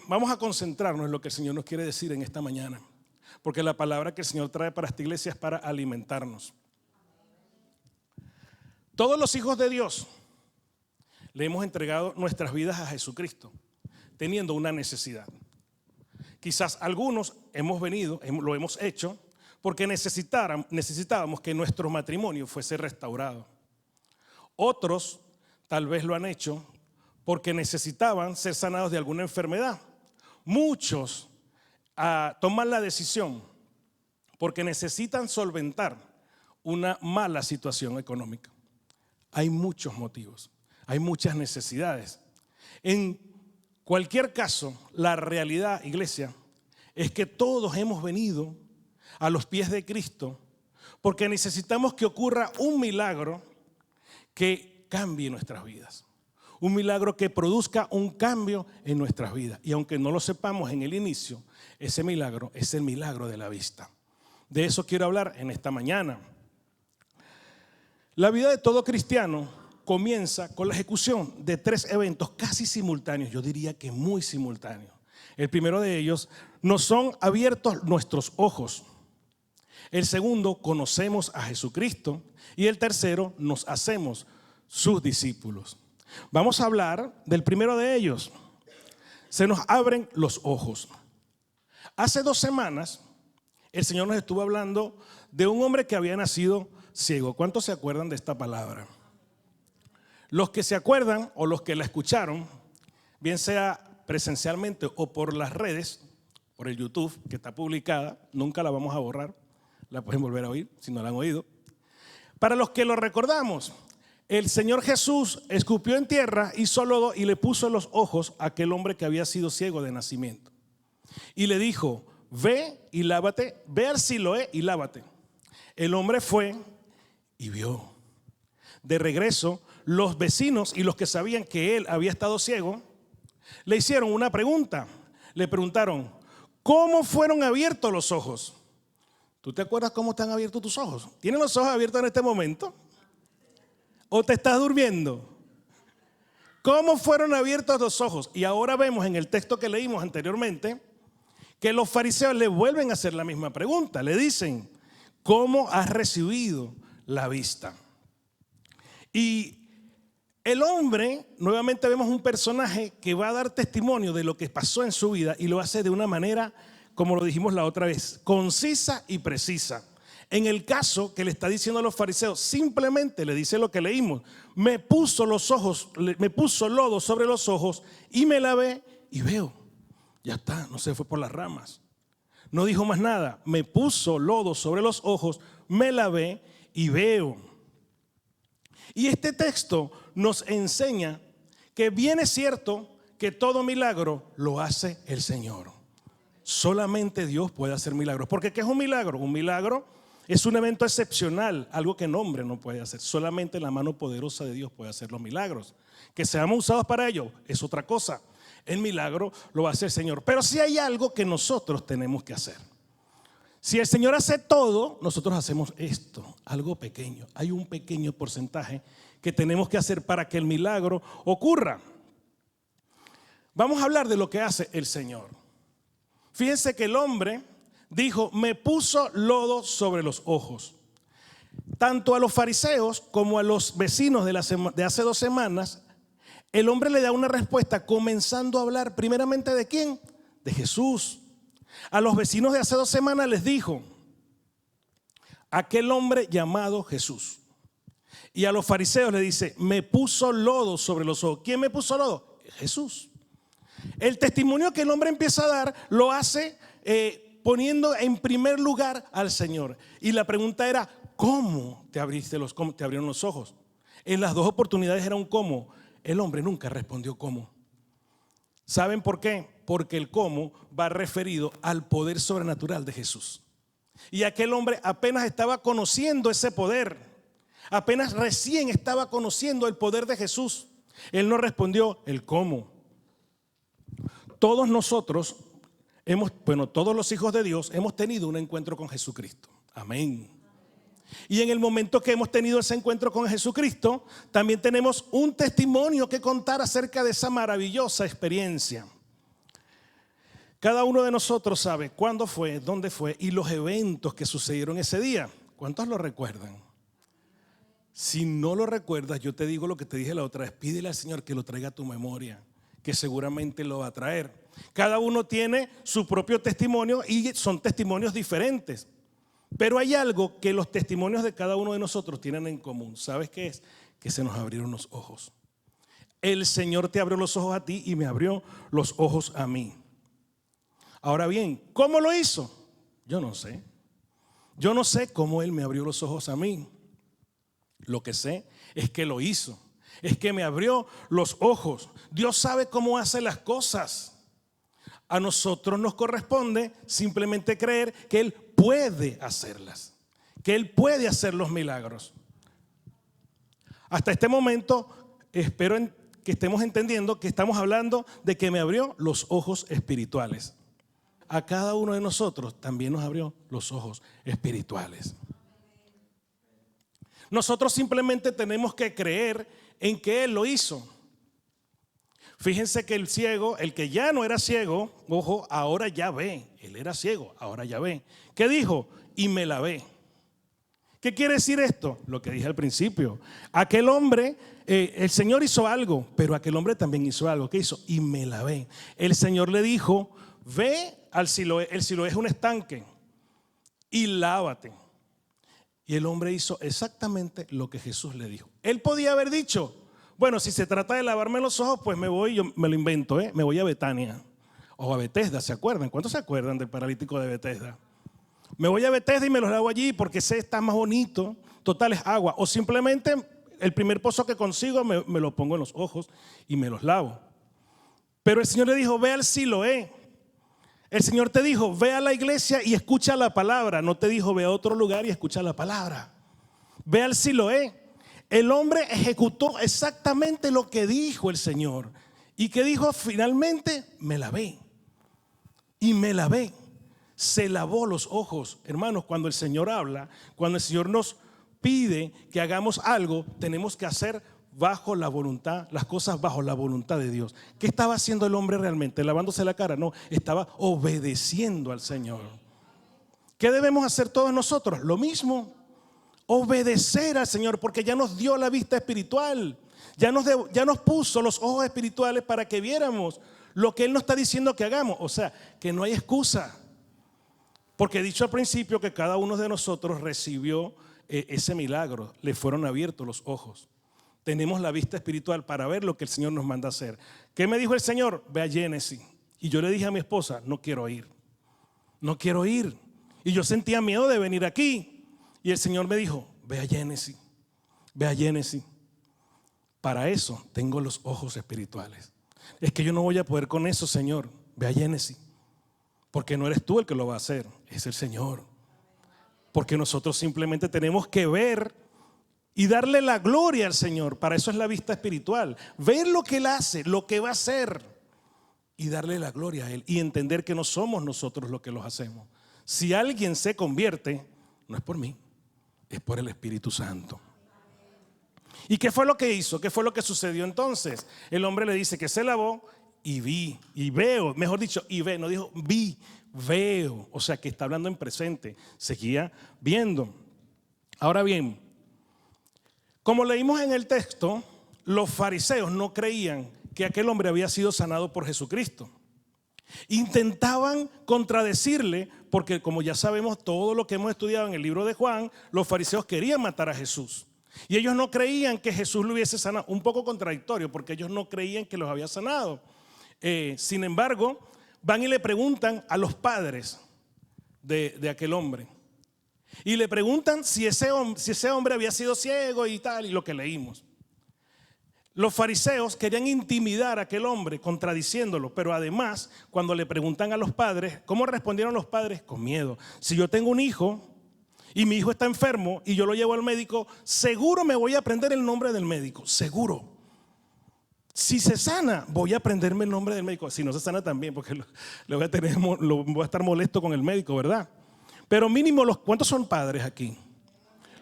vamos a concentrarnos en lo que el Señor nos quiere decir en esta mañana, porque la palabra que el Señor trae para esta iglesia es para alimentarnos. Todos los hijos de Dios le hemos entregado nuestras vidas a Jesucristo, teniendo una necesidad. Quizás algunos lo hemos hecho porque necesitábamos que nuestro matrimonio fuese restaurado. Otros tal vez lo han hecho porque necesitaban ser sanados de alguna enfermedad. Muchos toman la decisión porque necesitan solventar una mala situación económica. Hay muchos motivos, hay muchas necesidades. En cualquier caso, la realidad, iglesia, es que todos hemos venido a los pies de Cristo porque necesitamos que ocurra un milagro que cambie nuestras vidas. Un milagro que produzca un cambio en nuestras vidas. Y aunque no lo sepamos en el inicio, ese milagro es el milagro de la vista. De eso quiero hablar en esta mañana. La vida de todo cristiano comienza con la ejecución de 3 eventos casi simultáneos, yo diría que muy simultáneos. El primero de ellos, nos son abiertos nuestros ojos. El segundo, conocemos a Jesucristo. Y el tercero, nos hacemos sus discípulos. Vamos a hablar del primero de ellos. Se nos abren los ojos. Hace 2 semanas, el Señor nos estuvo hablando de un hombre que había nacido ciego. ¿Cuántos se acuerdan de esta palabra? Los que se acuerdan o los que la escucharon, bien sea presencialmente o por las redes, por el YouTube que está publicada, nunca la vamos a borrar, la pueden volver a oír si no la han oído. Para los que lo recordamos, el Señor Jesús escupió en tierra, hizo lodo y le puso en los ojos a aquel hombre que había sido ciego de nacimiento. Y le dijo, ve y lávate, ve al Siloé y lávate. El hombre fue y vio. De regreso, los vecinos y los que sabían que él había estado ciego, le hicieron una pregunta. Le preguntaron, ¿cómo fueron abiertos los ojos? ¿Tú te acuerdas cómo están abiertos tus ojos? ¿Tienes los ojos abiertos en este momento? ¿O te estás durmiendo? ¿Cómo fueron abiertos los ojos? Y ahora vemos en el texto que leímos anteriormente que los fariseos le vuelven a hacer la misma pregunta. Le dicen, ¿cómo has recibido la vista? Y el hombre, nuevamente vemos un personaje que va a dar testimonio de lo que pasó en su vida y lo hace de una manera, como lo dijimos la otra vez, concisa y precisa. En el caso que le está diciendo a los fariseos, simplemente le dice lo que leímos. Me puso lodo sobre los ojos y me lavé y veo. Ya está, no se fue por las ramas. No dijo más nada. Me puso lodo sobre los ojos, me lavé y veo. Y este texto nos enseña que bien es cierto que todo milagro lo hace el Señor. Solamente Dios puede hacer milagros. Porque ¿qué es un milagro? Un milagro es un evento excepcional, algo que el hombre no puede hacer. Solamente la mano poderosa de Dios puede hacer los milagros. Que seamos usados para ello es otra cosa. El milagro lo va a hacer el Señor. Pero sí hay algo que nosotros tenemos que hacer. Si el Señor hace todo, nosotros hacemos esto, algo pequeño. Hay un pequeño porcentaje que tenemos que hacer para que el milagro ocurra. Vamos a hablar de lo que hace el Señor. Fíjense que el hombre dijo, me puso lodo sobre los ojos. Tanto a los fariseos como a los vecinos de hace 2 semanas, el hombre le da una respuesta comenzando a hablar primeramente ¿de quién? De Jesús. A los vecinos de hace 2 semanas les dijo, aquel hombre llamado Jesús. Y a los fariseos le dice, me puso lodo sobre los ojos. ¿Quién me puso lodo? Jesús. El testimonio que el hombre empieza a dar lo hace poniendo en primer lugar al Señor. Y la pregunta era, ¿cómo te abrieron los ojos? En las 2 oportunidades era un cómo. El hombre nunca respondió cómo. ¿Saben por qué? Porque el cómo va referido al poder sobrenatural de Jesús. Y aquel hombre apenas estaba conociendo ese poder. Apenas recién estaba conociendo el poder de Jesús. Él no respondió el cómo. Todos nosotros todos los hijos de Dios hemos tenido un encuentro con Jesucristo. Amén. Y en el momento que hemos tenido ese encuentro con Jesucristo, también tenemos un testimonio que contar acerca de esa maravillosa experiencia. Cada uno de nosotros sabe cuándo fue, dónde fue y los eventos que sucedieron ese día. ¿Cuántos lo recuerdan? Si no lo recuerdas, yo te digo lo que te dije la otra vez. Pídele al Señor que lo traiga a tu memoria, que seguramente lo va a traer. Cada uno tiene su propio testimonio y son testimonios diferentes. Pero hay algo que los testimonios de cada uno de nosotros tienen en común. ¿Sabes qué es? Que se nos abrieron los ojos. El Señor te abrió los ojos a ti y me abrió los ojos a mí. Ahora bien, ¿cómo lo hizo? Yo no sé. Yo no sé cómo Él me abrió los ojos a mí. Lo que sé es que lo hizo. Es que me abrió los ojos. Dios sabe cómo hace las cosas. A nosotros nos corresponde simplemente creer que Él puede hacerlas, que Él puede hacer los milagros. Hasta este momento espero que estemos entendiendo que estamos hablando de que me abrió los ojos espirituales. A cada uno de nosotros también nos abrió los ojos espirituales. Nosotros simplemente tenemos que creer en que Él lo hizo. Fíjense que el ciego, el que ya no era ciego, ojo, ahora ya ve. Él era ciego, ahora ya ve. ¿Qué dijo? Y me la ve. ¿Qué quiere decir esto? Lo que dije al principio. Aquel hombre, el Señor hizo algo, pero aquel hombre también hizo algo. ¿Qué hizo? Y me la ve. El Señor le dijo, ve al Siloé. El Siloé es un estanque y lávate. Y el hombre hizo exactamente lo que Jesús le dijo. Él podía haber dicho, bueno, si se trata de lavarme los ojos, pues me voy, yo me lo invento, me voy a Betania o a Betesda, ¿se acuerdan? ¿Cuántos se acuerdan del paralítico de Betesda? Me voy a Betesda y me los lavo allí porque ese está más bonito, total es agua. O simplemente el primer pozo que consigo me lo pongo en los ojos y me los lavo. Pero el Señor le dijo, ve al Siloé. El Señor te dijo, ve a la iglesia y escucha la palabra. No te dijo, ve a otro lugar y escucha la palabra. Ve al Siloé. El hombre ejecutó exactamente lo que dijo el Señor. ¿Y qué dijo finalmente? Me lavé. Y me lavé. Se lavó los ojos. Hermanos, cuando el Señor habla, cuando el Señor nos pide que hagamos algo, tenemos que hacer bajo la voluntad, las cosas bajo la voluntad de Dios. ¿Qué estaba haciendo el hombre realmente? ¿Lavándose la cara? No, estaba obedeciendo al Señor. ¿Qué debemos hacer todos nosotros? Lo mismo. Obedecer al Señor, porque ya nos dio la vista espiritual, ya nos puso los ojos espirituales para que viéramos lo que Él nos está diciendo que hagamos. O sea, que no hay excusa, porque he dicho al principio que cada uno de nosotros recibió ese milagro, le fueron abiertos los ojos. Tenemos la vista espiritual para ver lo que el Señor nos manda a hacer. ¿Qué me dijo el Señor? Ve a Génesis. Y yo le dije a mi esposa, no quiero ir, no quiero ir. Y yo sentía miedo de venir aquí. Y el Señor me dijo, ve a Génesis, ve a Génesis. Para eso tengo los ojos espirituales. Es que yo no voy a poder con eso, Señor. Ve a Génesis. Porque no eres tú el que lo va a hacer, es el Señor. Porque nosotros simplemente tenemos que ver y darle la gloria al Señor. Para eso es la vista espiritual. Ver lo que Él hace, lo que va a hacer y darle la gloria a Él. Y entender que no somos nosotros los que los hacemos. Si alguien se convierte, no es por mí. Es por el Espíritu Santo. ¿Y qué fue lo que hizo? ¿Qué fue lo que sucedió entonces? El hombre le dice que se lavó y vi, y veo, mejor dicho, y ve, no dijo vi, veo. O sea que está hablando en presente, seguía viendo. Ahora bien, como leímos en el texto, los fariseos no creían que aquel hombre había sido sanado por Jesucristo. Intentaban contradecirle porque, como ya sabemos todo lo que hemos estudiado en el libro de Juan, los fariseos querían matar a Jesús y ellos no creían que Jesús lo hubiese sanado. Un poco contradictorio porque ellos no creían que los había sanado. Sin embargo, van y le preguntan a los padres de aquel hombre y le preguntan si ese hombre había sido ciego y tal, y lo que leímos. Los fariseos querían intimidar a aquel hombre contradiciéndolo, pero además cuando le preguntan a los padres, ¿cómo respondieron los padres? Con miedo. Si yo tengo un hijo y mi hijo está enfermo y yo lo llevo al médico, seguro me voy a aprender el nombre del médico, seguro. Si se sana, voy a aprenderme el nombre del médico. Si no se sana también, porque lo voy a estar molesto con el médico, ¿verdad? Pero mínimo, ¿cuántos son padres aquí?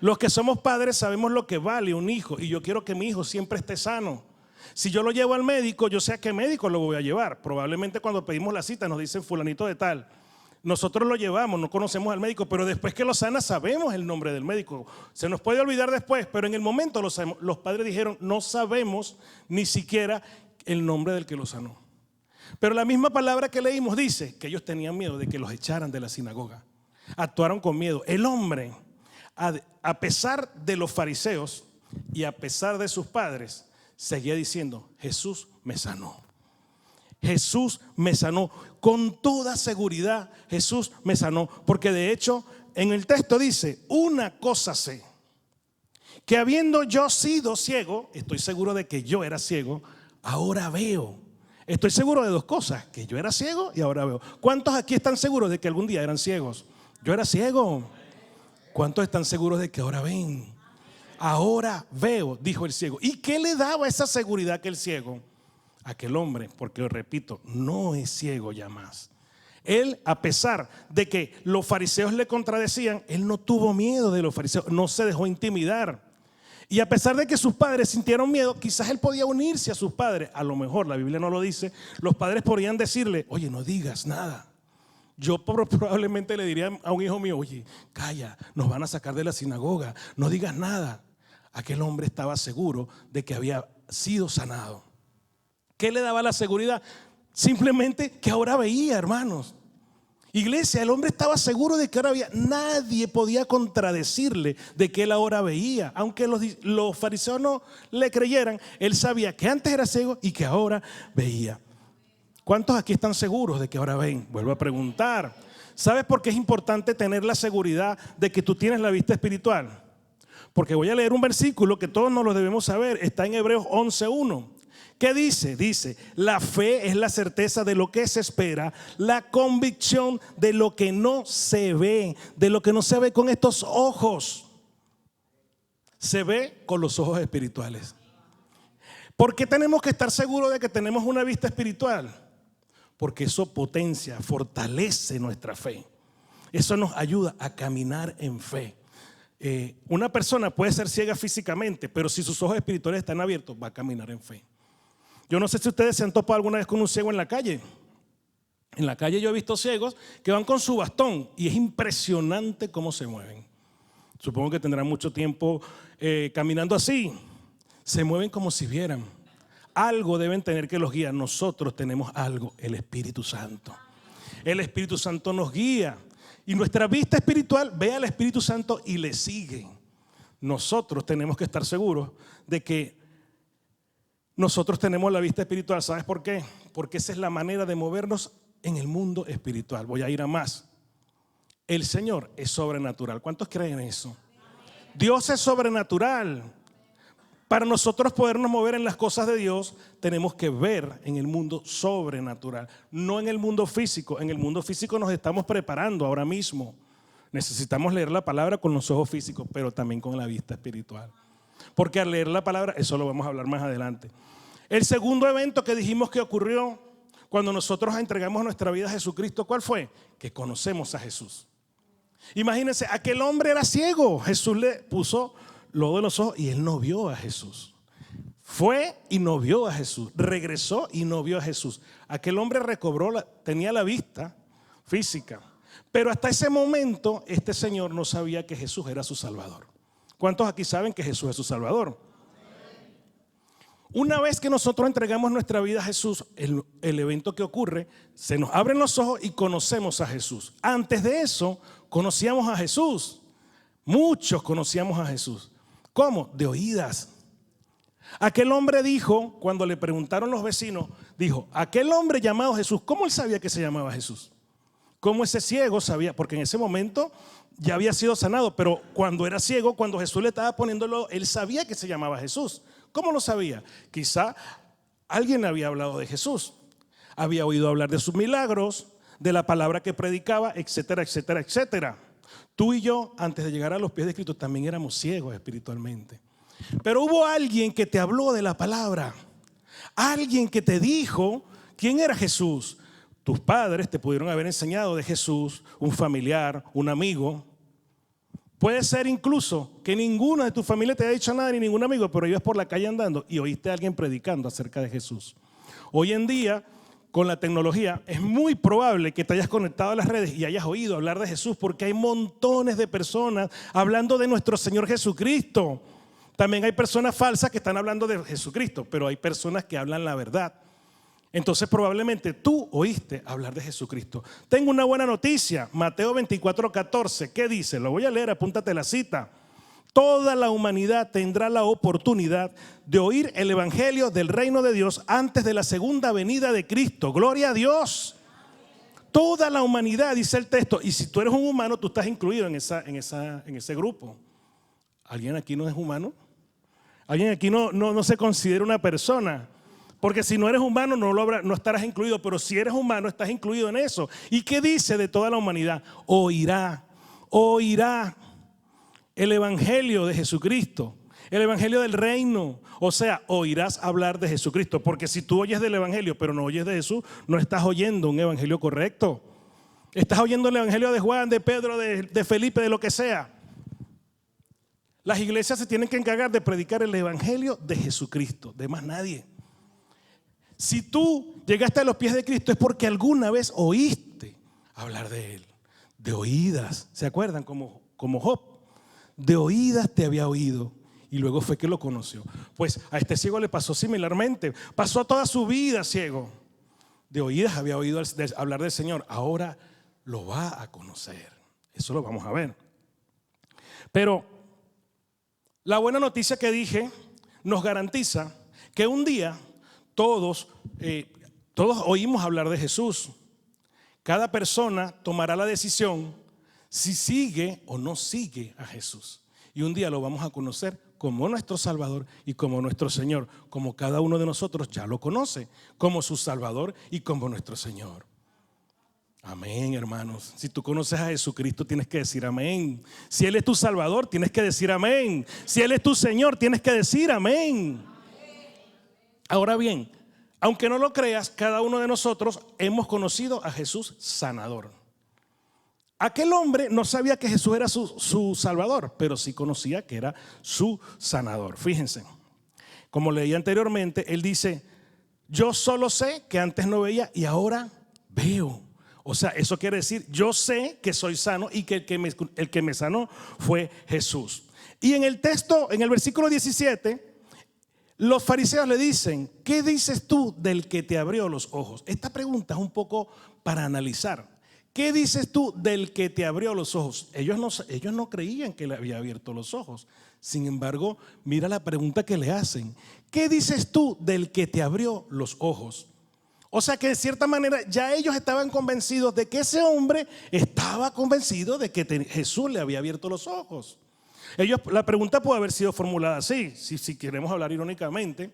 Los que somos padres sabemos lo que vale un hijo y yo quiero que mi hijo siempre esté sano. Si yo lo llevo al médico, yo sé a qué médico lo voy a llevar. Probablemente cuando pedimos la cita nos dicen fulanito de tal. Nosotros lo llevamos, no conocemos al médico, pero después que lo sana sabemos el nombre del médico. Se nos puede olvidar después, pero en el momento lo sabemos. Los padres dijeron, no sabemos ni siquiera el nombre del que lo sanó. Pero la misma palabra que leímos dice que ellos tenían miedo de que los echaran de la sinagoga. Actuaron con miedo. El hombre, a pesar de los fariseos y a pesar de sus padres, seguía diciendo, Jesús me sanó. Jesús me sanó. Con toda seguridad Jesús me sanó. Porque de hecho en el texto dice, una cosa sé, que habiendo yo sido ciego, estoy seguro de que yo era ciego, ahora veo. Estoy seguro de dos cosas, que yo era ciego y ahora veo. ¿Cuántos aquí están seguros de que algún día eran ciegos? Yo era ciego. ¿Cuántos están seguros de que ahora ven? Ahora veo, dijo el ciego. ¿Y qué le daba esa seguridad que el ciego? Aquel hombre, porque repito, no es ciego ya más. Él, a pesar de que los fariseos le contradecían, él no tuvo miedo de los fariseos, no se dejó intimidar. Y a pesar de que sus padres sintieron miedo, quizás él podía unirse a sus padres. A lo mejor, la Biblia no lo dice, los padres podrían decirle, oye, no digas nada. Yo probablemente le diría a un hijo mío, oye, calla, nos van a sacar de la sinagoga, no digas nada. Aquel hombre estaba seguro de que había sido sanado. ¿Qué le daba la seguridad? Simplemente que ahora veía, hermanos. Iglesia, el hombre estaba seguro de que ahora veía. Nadie podía contradecirle de que él ahora veía. Aunque los fariseos no le creyeran, él sabía que antes era ciego y que ahora veía. ¿Cuántos aquí están seguros de que ahora ven? Vuelvo a preguntar. ¿Sabes por qué es importante tener la seguridad de que tú tienes la vista espiritual? Porque voy a leer un versículo que todos nos lo debemos saber. Está en Hebreos 11:1. ¿Qué dice? Dice, la fe es la certeza de lo que se espera, la convicción de lo que no se ve, de lo que no se ve con estos ojos. Se ve con los ojos espirituales. ¿Por qué tenemos que estar seguros de que tenemos una vista espiritual? Porque eso potencia, fortalece nuestra fe. Eso nos ayuda a caminar en fe. Una persona puede ser ciega físicamente, pero si sus ojos espirituales están abiertos, va a caminar en fe. Yo no sé si ustedes se han topado alguna vez con un ciego en la calle. En la calle yo he visto ciegos que van con su bastón y es impresionante cómo se mueven. Supongo que tendrán mucho tiempo caminando así. Se mueven como si vieran. Algo deben tener que los guía. Nosotros tenemos algo, el Espíritu Santo. El Espíritu Santo nos guía. Y nuestra vista espiritual ve al Espíritu Santo y le sigue. Nosotros tenemos que estar seguros de que nosotros tenemos la vista espiritual. ¿Sabes por qué? Porque esa es la manera de movernos en el mundo espiritual. Voy a ir a más. El Señor es sobrenatural. ¿Cuántos creen en eso? Dios es sobrenatural. Para nosotros podernos mover en las cosas de Dios, tenemos que ver en el mundo sobrenatural, no en el mundo físico. En el mundo físico nos estamos preparando ahora mismo. Necesitamos leer la palabra con los ojos físicos, pero también con la vista espiritual. Porque al leer la palabra, eso lo vamos a hablar más adelante. El segundo evento que dijimos que ocurrió cuando nosotros entregamos nuestra vida a Jesucristo, ¿cuál fue? Que conocemos a Jesús. Imagínense, aquel hombre era ciego. Jesús le puso lodo en los ojos y él no vio a Jesús. Fue y no vio a Jesús. Regresó y no vio a Jesús. Aquel hombre tenía la vista física. Pero hasta ese momento este señor no sabía que Jesús era su Salvador. ¿Cuántos aquí saben que Jesús es su Salvador? Una vez que nosotros entregamos nuestra vida a Jesús, el evento que ocurre, se nos abren los ojos y conocemos a Jesús. Antes de eso, conocíamos a Jesús. Muchos conocíamos a Jesús. ¿Cómo? De oídas. Aquel hombre dijo, cuando le preguntaron los vecinos, dijo, aquel hombre llamado Jesús, ¿cómo él sabía que se llamaba Jesús? ¿Cómo ese ciego sabía? Porque en ese momento ya había sido sanado, pero cuando era ciego, cuando Jesús le estaba poniéndolo, él sabía que se llamaba Jesús. ¿Cómo lo sabía? Quizá alguien había hablado de Jesús, había oído hablar de sus milagros, de la palabra que predicaba, etcétera, etcétera, etcétera. Tú y yo, antes de llegar a los pies de Cristo, también éramos ciegos espiritualmente. Pero hubo alguien que te habló de la palabra, alguien que te dijo quién era Jesús. Tus padres te pudieron haber enseñado de Jesús, un familiar, un amigo. Puede ser incluso que ninguno de tu familia te haya dicho nada, ni ningún amigo, pero ibas por la calle andando y oíste a alguien predicando acerca de Jesús. Hoy en día, con la tecnología, es muy probable que te hayas conectado a las redes y hayas oído hablar de Jesús, porque hay montones de personas hablando de nuestro Señor Jesucristo. También hay personas falsas que están hablando de Jesucristo, pero hay personas que hablan la verdad. Entonces probablemente tú oíste hablar de Jesucristo. Tengo una buena noticia, Mateo 24:14. ¿Qué dice? Lo voy a leer, apúntate la cita. Toda la humanidad tendrá la oportunidad de oír el evangelio del reino de Dios antes de la segunda venida de Cristo. Gloria a Dios. Toda la humanidad, dice el texto. Y si tú eres un humano, tú estás incluido en ese grupo. ¿Alguien aquí no es humano? ¿Alguien aquí no se considera una persona? Porque si no eres humano no estarás incluido, pero si eres humano estás incluido en eso. ¿Y qué dice de toda la humanidad? Oirá el evangelio de Jesucristo, el evangelio del reino. O sea, oirás hablar de Jesucristo, porque si tú oyes del evangelio pero no oyes de Jesús, no estás oyendo un evangelio correcto. Estás oyendo el evangelio de Juan, de Pedro, de Felipe, de lo que sea. Las iglesias se tienen que encargar de predicar el evangelio de Jesucristo, de más nadie. Si tú llegaste a los pies de Cristo es porque alguna vez oíste hablar de Él, de oídas. ¿Se acuerdan? Como Job, de oídas te había oído y luego fue que lo conoció. Pues a este ciego le pasó similarmente. Pasó toda su vida ciego. De oídas había oído hablar del Señor. Ahora lo va a conocer. Eso lo vamos a ver. Pero la buena noticia que dije nos garantiza que un día todos oímos hablar de Jesús. Cada persona tomará la decisión si sigue o no sigue a Jesús. Y un día lo vamos a conocer como nuestro Salvador y como nuestro Señor, como cada uno de nosotros ya lo conoce, como su Salvador y como nuestro Señor. Amén, hermanos. Si tú conoces a Jesucristo, tienes que decir amén. Si Él es tu Salvador, tienes que decir amén. Si Él es tu Señor, tienes que decir amén. Ahora bien, aunque no lo creas, cada uno de nosotros hemos conocido a Jesús sanador. Aquel hombre no sabía que Jesús era su Salvador, pero sí conocía que era su sanador. Fíjense, como leí anteriormente, él dice: yo solo sé que antes no veía y ahora veo. O sea, eso quiere decir, yo sé que soy sano y que el que me sanó fue Jesús. Y en el texto, en el versículo 17, los fariseos le dicen: ¿qué dices tú del que te abrió los ojos? Esta pregunta es un poco para analizar. ¿Qué dices tú del que te abrió los ojos? Ellos no creían que le había abierto los ojos. Sin embargo, mira la pregunta que le hacen. ¿Qué dices tú del que te abrió los ojos? O sea que de cierta manera ya ellos estaban convencidos de que ese hombre estaba convencido de que Jesús le había abierto los ojos. La pregunta puede haber sido formulada así, si queremos hablar irónicamente.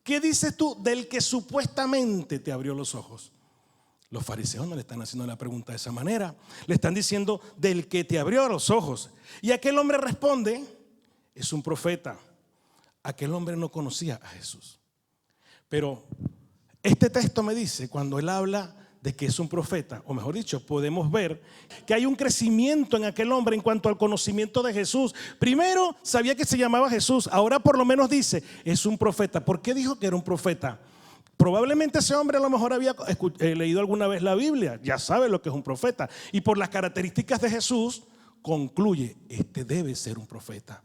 ¿Qué dices tú del que supuestamente te abrió los ojos? Los fariseos no le están haciendo la pregunta de esa manera. Le están diciendo del que te abrió los ojos. Y aquel hombre responde: es un profeta. Aquel hombre no conocía a Jesús. Pero este texto me dice, cuando él habla de que es un profeta, o mejor dicho, podemos ver que hay un crecimiento en aquel hombre en cuanto al conocimiento de Jesús. Primero sabía que se llamaba Jesús, ahora por lo menos dice, es un profeta. ¿Por qué dijo que era un profeta? Probablemente ese hombre a lo mejor había leído alguna vez la Biblia, ya sabe lo que es un profeta. Y por las características de Jesús, concluye, este debe ser un profeta.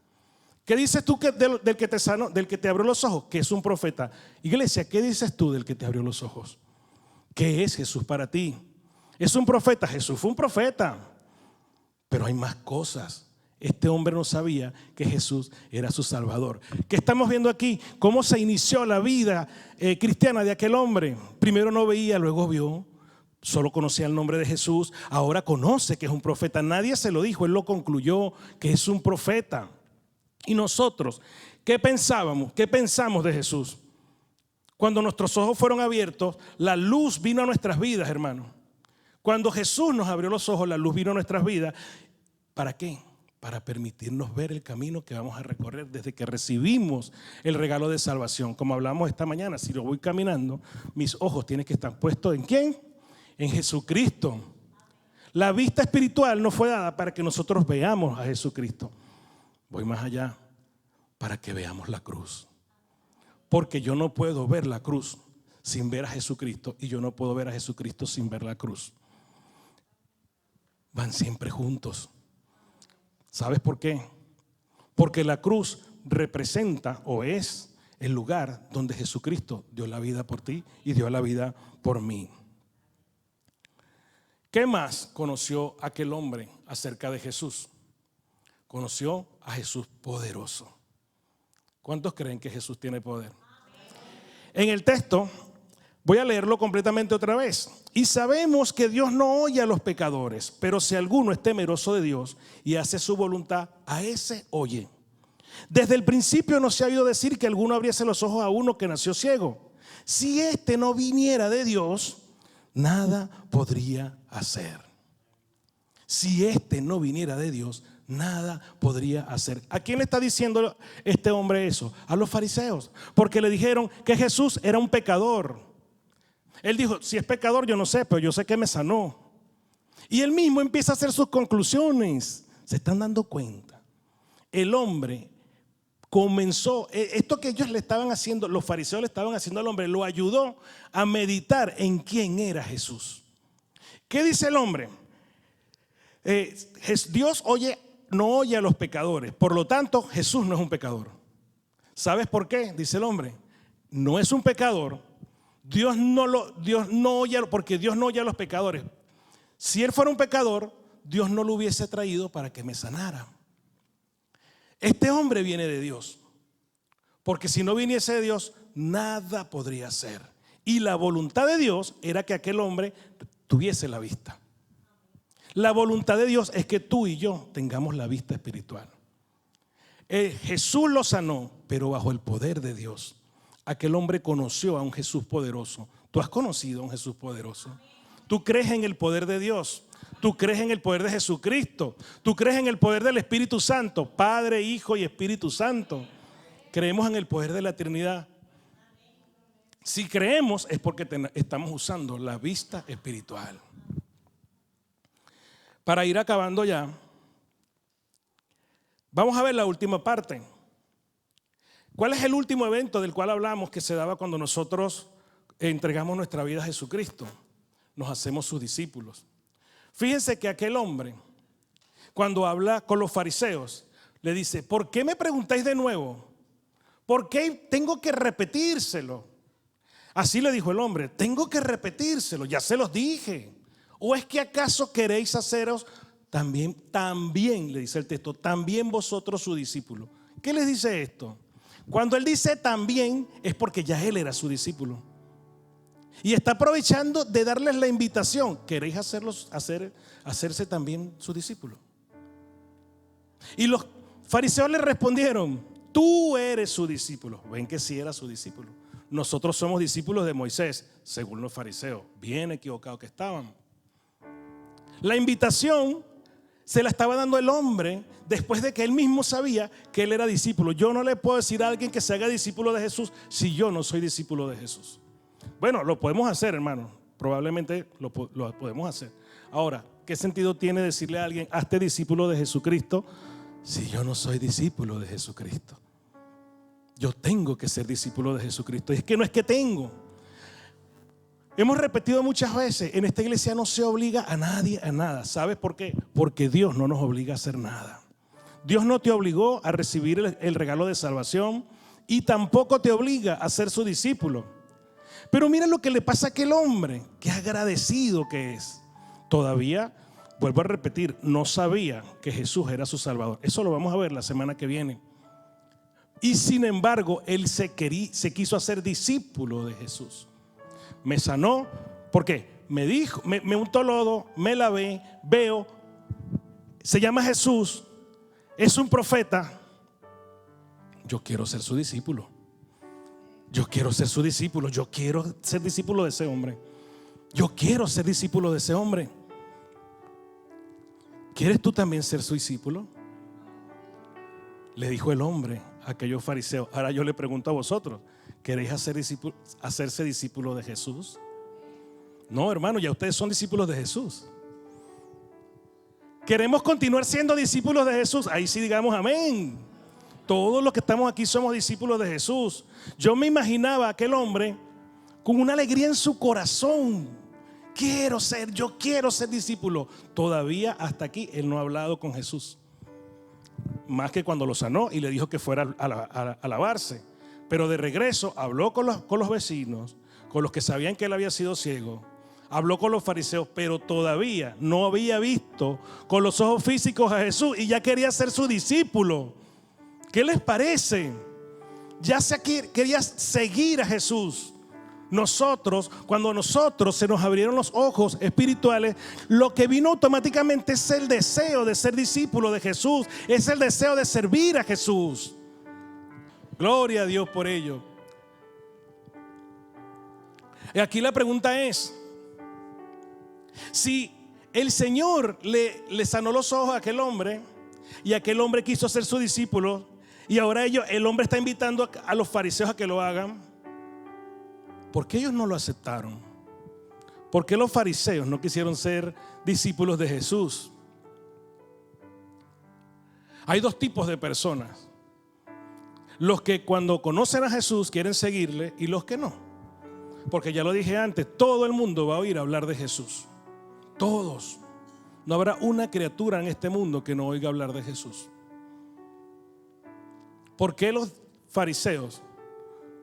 ¿Qué dices tú del que te sanó, del que te abrió los ojos? Que es un profeta. Iglesia, ¿qué dices tú del que te abrió los ojos? ¿Qué es Jesús para ti? ¿Es un profeta? Jesús fue un profeta. Pero hay más cosas. Este hombre no sabía que Jesús era su Salvador. ¿Qué estamos viendo aquí? ¿Cómo se inició la vida cristiana de aquel hombre? Primero no veía, luego vio. Solo conocía el nombre de Jesús. Ahora conoce que es un profeta. Nadie se lo dijo, él lo concluyó que es un profeta. Y nosotros, ¿qué pensábamos? ¿Qué pensamos de Jesús? Cuando nuestros ojos fueron abiertos, la luz vino a nuestras vidas, hermano. Cuando Jesús nos abrió los ojos, la luz vino a nuestras vidas. ¿Para qué? Para permitirnos ver el camino que vamos a recorrer desde que recibimos el regalo de salvación. Como hablamos esta mañana, si lo voy caminando, mis ojos tienen que estar puestos ¿en quién? En Jesucristo. La vista espiritual nos fue dada para que nosotros veamos a Jesucristo. Voy más allá, para que veamos la cruz. Porque yo no puedo ver la cruz sin ver a Jesucristo, y yo no puedo ver a Jesucristo sin ver la cruz. Van siempre juntos. ¿Sabes por qué? Porque la cruz representa o es el lugar donde Jesucristo dio la vida por ti y dio la vida por mí. ¿Qué más conoció aquel hombre acerca de Jesús? Conoció a Jesús poderoso. ¿Cuántos creen que Jesús tiene poder? En el texto, voy a leerlo completamente otra vez. Y sabemos que Dios no oye a los pecadores, pero si alguno es temeroso de Dios y hace su voluntad, a ese oye. Desde el principio no se ha oído decir que alguno abriese los ojos a uno que nació ciego. Si éste no viniera de Dios, nada podría hacer. Si éste no viniera de Dios, nada podría hacer. ¿A quién le está diciendo este hombre eso? A los fariseos, porque le dijeron que Jesús era un pecador. Él dijo, si es pecador yo no sé, pero yo sé que me sanó. Y él mismo empieza a hacer sus conclusiones. ¿Se están dando cuenta? El hombre comenzó, esto que ellos le estaban haciendo, los fariseos le estaban haciendo al hombre, lo ayudó a meditar en quién era Jesús. ¿Qué dice el hombre? Dios no oye a los pecadores, por lo tanto Jesús no es un pecador. ¿Sabes por qué? Dice el hombre, no es un pecador. Dios no oye, porque Dios no oye a los pecadores. Si él fuera un pecador, Dios no lo hubiese traído para que me sanara. Este hombre viene de Dios, porque si no viniese de Dios, nada podría hacer. Y la voluntad de Dios era que aquel hombre tuviese la vista. La voluntad de Dios es que tú y yo tengamos la vista espiritual. Jesús lo sanó, pero bajo el poder de Dios. Aquel hombre conoció a un Jesús poderoso. ¿Tú has conocido a un Jesús poderoso? ¿Tú crees en el poder de Dios? ¿Tú crees en el poder de Jesucristo? ¿Tú crees en el poder del Espíritu Santo? Padre, Hijo y Espíritu Santo. ¿Creemos en el poder de la Trinidad? Si creemos es porque estamos usando la vista espiritual. Para ir acabando ya, vamos a ver la última parte. ¿Cuál es el último evento del cual hablamos que se daba cuando nosotros entregamos nuestra vida a Jesucristo? Nos hacemos sus discípulos. Fíjense que aquel hombre, cuando habla con los fariseos, le dice, ¿por qué me preguntáis de nuevo? ¿Por qué tengo que repetírselo? Así le dijo el hombre, tengo que repetírselo, ya se los dije. ¿O es que acaso queréis haceros también le dice el texto, también vosotros su discípulo? ¿Qué les dice esto? Cuando él dice también es porque ya él era su discípulo. Y está aprovechando de darles la invitación. ¿Queréis hacerse también su discípulo? Y los fariseos le respondieron, tú eres su discípulo. Ven que sí era su discípulo. Nosotros somos discípulos de Moisés, según los fariseos. Bien equivocados que estaban. La invitación se la estaba dando el hombre después de que él mismo sabía que él era discípulo. Yo no le puedo decir a alguien que se haga discípulo de Jesús si yo no soy discípulo de Jesús. Bueno, lo podemos hacer, hermano. Probablemente lo podemos hacer. Ahora, ¿qué sentido tiene decirle a alguien, hazte discípulo de Jesucristo, si yo no soy discípulo de Jesucristo? Yo tengo que ser discípulo de Jesucristo. Y es que no es que tengo. Hemos repetido muchas veces, en esta iglesia no se obliga a nadie a nada. ¿Sabes por qué? Porque Dios no nos obliga a hacer nada. Dios no te obligó a recibir el regalo de salvación y tampoco te obliga a ser su discípulo. Pero mira lo que le pasa a aquel hombre, qué agradecido que es. Todavía, vuelvo a repetir, no sabía que Jesús era su Salvador. Eso lo vamos a ver la semana que viene. Y sin embargo, él se quiso hacer discípulo de Jesús. Me sanó, ¿por qué? Me dijo, me untó lodo, me lavé, veo, se llama Jesús, es un profeta. Yo quiero ser su discípulo. Yo quiero ser su discípulo. Yo quiero ser discípulo de ese hombre. Yo quiero ser discípulo de ese hombre. ¿Quieres tú también ser su discípulo? Le dijo el hombre a aquellos fariseos. Ahora yo le pregunto a vosotros, ¿queréis hacerse discípulo de Jesús? No, hermano, ya ustedes son discípulos de Jesús. ¿Queremos continuar siendo discípulos de Jesús? Ahí sí digamos amén. Todos los que estamos aquí somos discípulos de Jesús. Yo me imaginaba a aquel hombre con una alegría en su corazón. Yo quiero ser discípulo. Todavía hasta aquí él no ha hablado con Jesús. Más que cuando lo sanó y le dijo que fuera a lavarse. Pero de regreso habló con los vecinos, con los que sabían que él había sido ciego. Habló con los fariseos, pero todavía no había visto con los ojos físicos a Jesús y ya quería ser su discípulo. ¿Qué les parece? Ya quería seguir a Jesús. Cuando nosotros se nos abrieron los ojos espirituales, lo que vino automáticamente es el deseo de ser discípulo de Jesús, es el deseo de servir a Jesús. Gloria a Dios por ello. Y aquí la pregunta es, si el Señor le sanó los ojos a aquel hombre y aquel hombre quiso ser su discípulo y ahora el hombre está invitando a los fariseos a que lo hagan, ¿por qué ellos no lo aceptaron? ¿Por qué los fariseos no quisieron ser discípulos de Jesús? Hay dos tipos de personas: los que cuando conocen a Jesús quieren seguirle y los que no. Porque ya lo dije antes, todo el mundo va a oír hablar de Jesús. Todos. No habrá una criatura en este mundo que no oiga hablar de Jesús. ¿Por qué los fariseos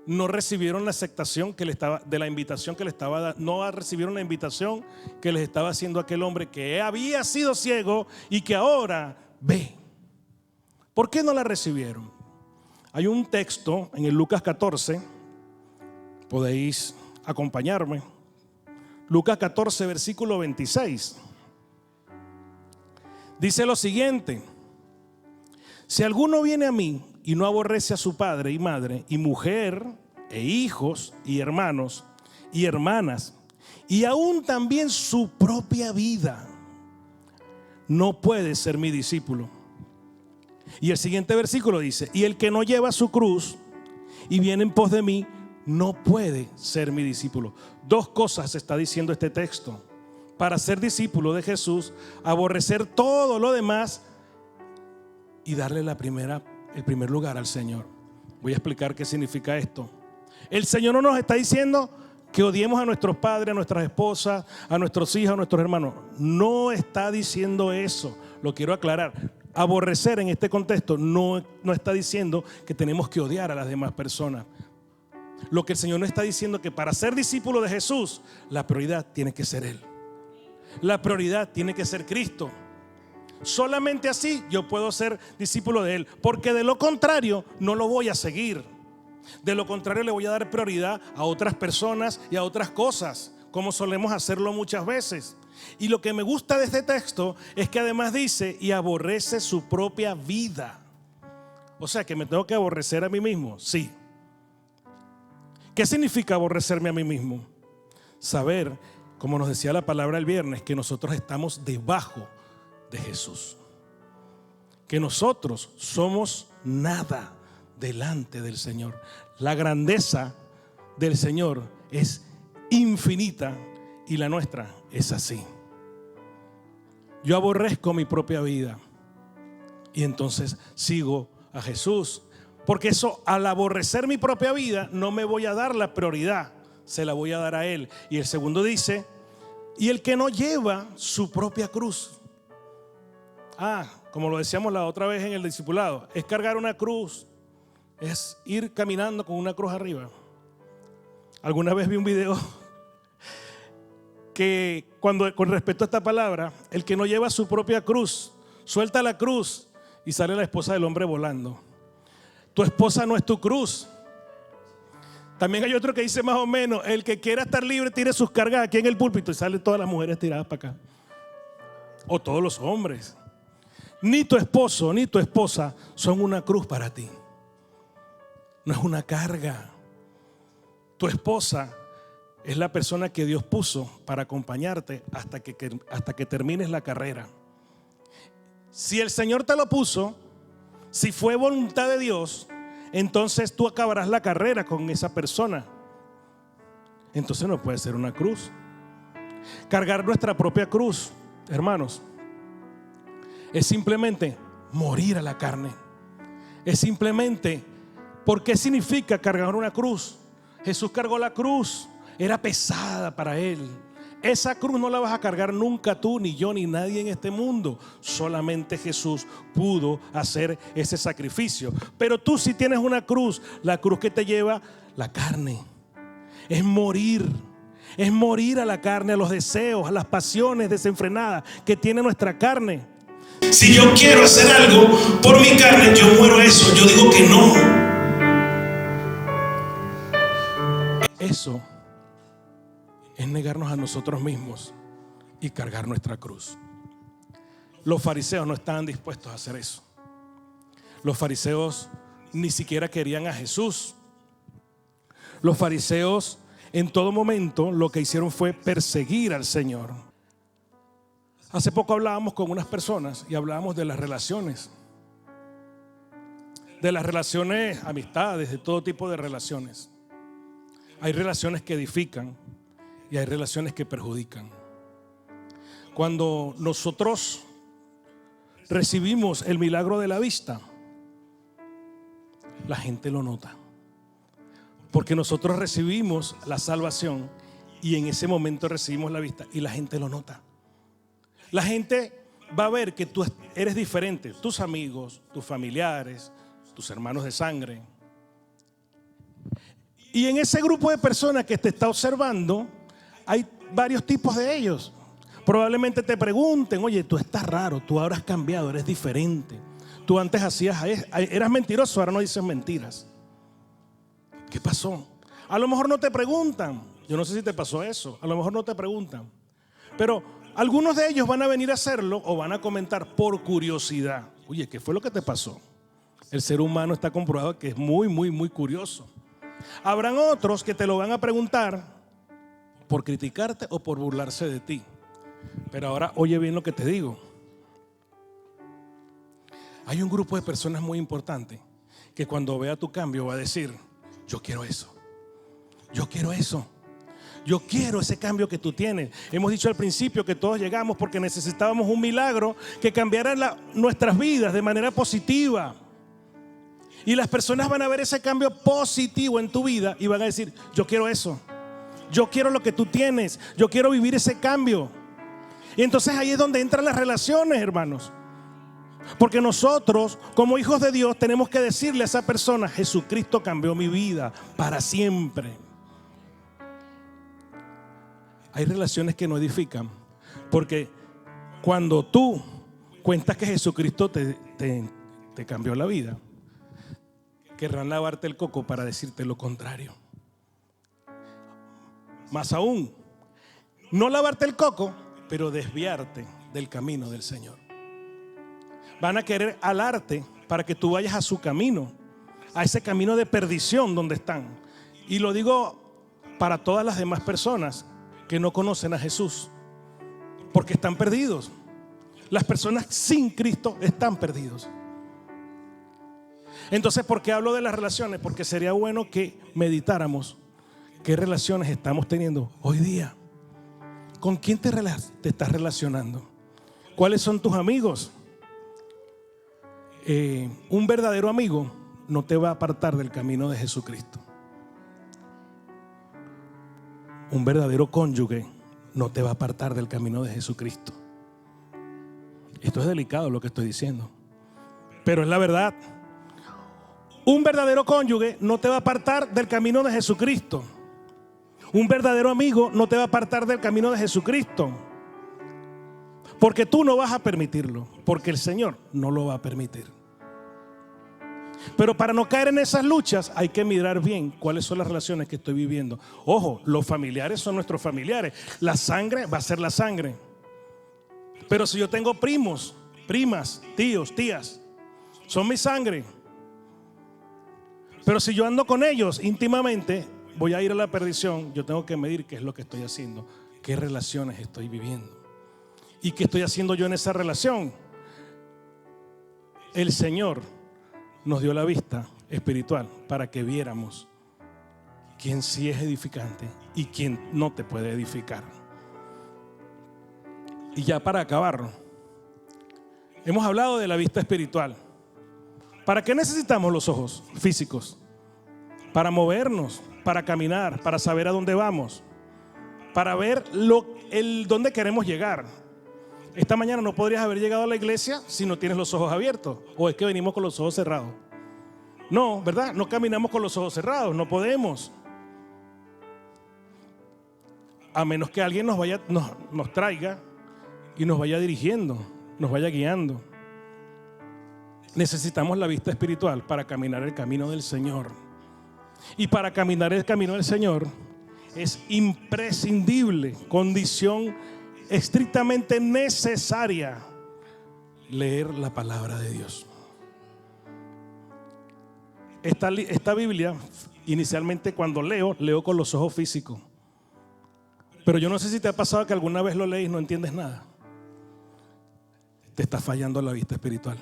no recibieron la aceptación de la invitación que le estaba dando? No recibieron la invitación que les estaba haciendo aquel hombre que había sido ciego y que ahora ve. ¿Por qué no la recibieron? Hay un texto en el Lucas 14, podéis acompañarme. Lucas 14, versículo 26. Dice lo siguiente: si alguno viene a mí y no aborrece a su padre y madre y mujer e hijos y hermanos y hermanas y aún también su propia vida, no puede ser mi discípulo. Y el siguiente versículo dice: y el que no lleva su cruz y viene en pos de mí, no puede ser mi discípulo. Dos cosas está diciendo este texto. Para ser discípulo de Jesús, aborrecer todo lo demás y darle el primer lugar al Señor. Voy a explicar qué significa esto. El Señor no nos está diciendo que odiemos a nuestros padres, a nuestras esposas, a nuestros hijos, a nuestros hermanos. No está diciendo eso. Lo quiero aclarar. Aborrecer en este contexto no está diciendo que tenemos que odiar a las demás personas. Lo que el Señor nos está diciendo es que para ser discípulo de Jesús, la prioridad tiene que ser Él. La prioridad tiene que ser Cristo. Solamente así yo puedo ser discípulo de Él, porque de lo contrario no lo voy a seguir. De lo contrario le voy a dar prioridad a otras personas y a otras cosas, como solemos hacerlo muchas veces. Y lo que me gusta de este texto es que además dice: y aborrece su propia vida. O sea que me tengo que aborrecer a mí mismo. Sí. ¿Qué significa aborrecerme a mí mismo? Saber, como nos decía la palabra el viernes, que nosotros estamos debajo de Jesús, que nosotros somos nada delante del Señor. La grandeza del Señor es infinita y la nuestra es así. Yo aborrezco mi propia vida y entonces sigo a Jesús, porque eso, al aborrecer mi propia vida, no me voy a dar la prioridad, se la voy a dar a Él. Y el segundo dice: y el que no lleva su propia cruz. Como lo decíamos la otra vez en el discipulado, es cargar una cruz, es ir caminando con una cruz arriba. Alguna vez vi un video que con respecto a esta palabra, el que no lleva su propia cruz, suelta la cruz y sale la esposa del hombre volando. Tu esposa no es tu cruz. También hay otro que dice más o menos: el que quiera estar libre tire sus cargas aquí en el púlpito, y salen todas las mujeres tiradas para acá. O todos los hombres. Ni tu esposo ni tu esposa son una cruz para ti. No es una carga. Tu esposa es la persona que Dios puso para acompañarte hasta que termines la carrera. Si el Señor te lo puso, si fue voluntad de Dios, entonces tú acabarás la carrera con esa persona. Entonces no puede ser una cruz. Cargar nuestra propia cruz, hermanos, Es simplemente morir a la carne. Es simplemente, ¿por qué significa cargar una cruz? Jesús cargó la cruz, era pesada para Él. Esa cruz no la vas a cargar nunca tú, ni yo, ni nadie en este mundo. Solamente Jesús pudo hacer ese sacrificio. Pero tú sí tienes una cruz, la cruz que te lleva la carne. Es morir a la carne, a los deseos, a las pasiones desenfrenadas que tiene nuestra carne. Si yo quiero hacer algo por mi carne, yo muero a eso, yo digo que no. Eso es negarnos a nosotros mismos y cargar nuestra cruz. Los fariseos no estaban dispuestos a hacer eso. Los fariseos ni siquiera querían a Jesús. Los fariseos en todo momento lo que hicieron fue perseguir al Señor. Hace poco hablábamos con unas personas y hablábamos de las relaciones. De las relaciones, amistades, de todo tipo de relaciones. Hay relaciones que edifican y hay relaciones que perjudican. Cuando nosotros recibimos el milagro de la vista, la gente lo nota. Porque nosotros recibimos la salvación y en ese momento recibimos la vista y la gente lo nota. La gente va a ver que tú eres diferente. Tus amigos, tus familiares, tus hermanos de sangre. Y en ese grupo de personas que te está observando, hay varios tipos de ellos. Probablemente te pregunten: oye, tú estás raro, tú ahora has cambiado, eres diferente. Tú antes eras mentiroso, ahora no dices mentiras. ¿Qué pasó? A lo mejor no te preguntan. Yo no sé si te pasó eso. A lo mejor no te preguntan. Pero algunos de ellos van a venir a hacerlo o van a comentar por curiosidad. Oye, ¿qué fue lo que te pasó? El ser humano está comprobado que es muy, muy, muy curioso. Habrán otros que te lo van a preguntar por criticarte o por burlarse de ti. Pero ahora oye bien lo que te digo. Hay un grupo de personas muy importante que cuando vea tu cambio va a decir: yo quiero eso, yo quiero eso, yo quiero ese cambio que tú tienes. Hemos dicho al principio que todos llegamos porque necesitábamos un milagro que cambiara nuestras vidas de manera positiva. Y las personas van a ver ese cambio positivo en tu vida y van a decir: yo quiero eso, yo quiero lo que tú tienes, yo quiero vivir ese cambio. Y entonces ahí es donde entran las relaciones, hermanos. Porque nosotros, como hijos de Dios, tenemos que decirle a esa persona: Jesucristo cambió mi vida para siempre. Hay relaciones que no edifican, porque cuando tú cuentas que Jesucristo te cambió la vida, querrán lavarte el coco para decirte lo contrario. Más aún, no lavarte el coco, pero desviarte del camino del Señor. Van a querer alarte para que tú vayas a su camino, a ese camino de perdición donde están. Y lo digo para todas las demás personas que no conocen a Jesús, porque están perdidos. Las personas sin Cristo están perdidos. Entonces, ¿por qué hablo de las relaciones? Porque sería bueno que meditáramos qué relaciones estamos teniendo hoy día. ¿Con quién te estás relacionando? ¿Cuáles son tus amigos? Un verdadero amigo no te va a apartar del camino de Jesucristo. Un verdadero cónyuge no te va a apartar del camino de Jesucristo. Esto es delicado lo que estoy diciendo, pero es la verdad. Un verdadero cónyuge no te va a apartar del camino de Jesucristo. Un verdadero amigo no te va a apartar del camino de Jesucristo. Porque tú no vas a permitirlo, porque el Señor no lo va a permitir. Pero para no caer en esas luchas hay que mirar bien cuáles son las relaciones que estoy viviendo. Ojo, los familiares son nuestros familiares. La sangre va a ser la sangre. Pero si yo tengo primos, primas, tíos, tías, son mi sangre. Pero si yo ando con ellos íntimamente, voy a ir a la perdición. Yo tengo que medir qué es lo que estoy haciendo, qué relaciones estoy viviendo y qué estoy haciendo yo en esa relación. El Señor nos dio la vista espiritual para que viéramos quién sí es edificante y quién no te puede edificar. Y ya para acabar, Hemos hablado de la vista espiritual. ¿Para qué necesitamos los ojos físicos? Para movernos, para caminar, para saber a dónde vamos, para ver dónde queremos llegar. Esta mañana no podrías haber llegado a la iglesia si no tienes los ojos abiertos. ¿O es que venimos con los ojos cerrados? No, ¿verdad? No caminamos con los ojos cerrados, no podemos. A menos que alguien nos traiga y nos vaya dirigiendo, nos vaya guiando. Necesitamos la vista espiritual para caminar el camino del Señor. Y para caminar el camino del Señor es imprescindible, condición estrictamente necesaria, leer la palabra de Dios. Esta Biblia, inicialmente cuando leo con los ojos físicos. Pero yo no sé si te ha pasado que alguna vez lo lees y no entiendes nada. Te está fallando la vista espiritual.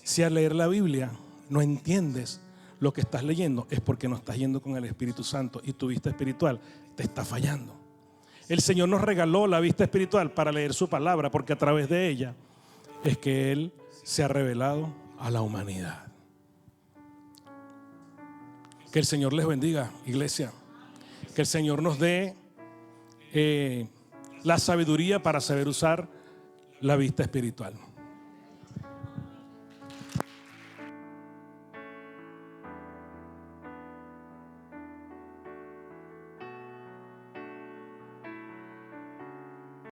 Si al leer la Biblia no entiendes lo que estás leyendo, es porque no estás yendo con el Espíritu Santo y tu vista espiritual te está fallando. El Señor nos regaló la vista espiritual para leer su palabra, porque a través de ella es que Él se ha revelado a la humanidad. Que el Señor les bendiga, iglesia. Que el Señor nos dé la sabiduría para saber usar la vista espiritual.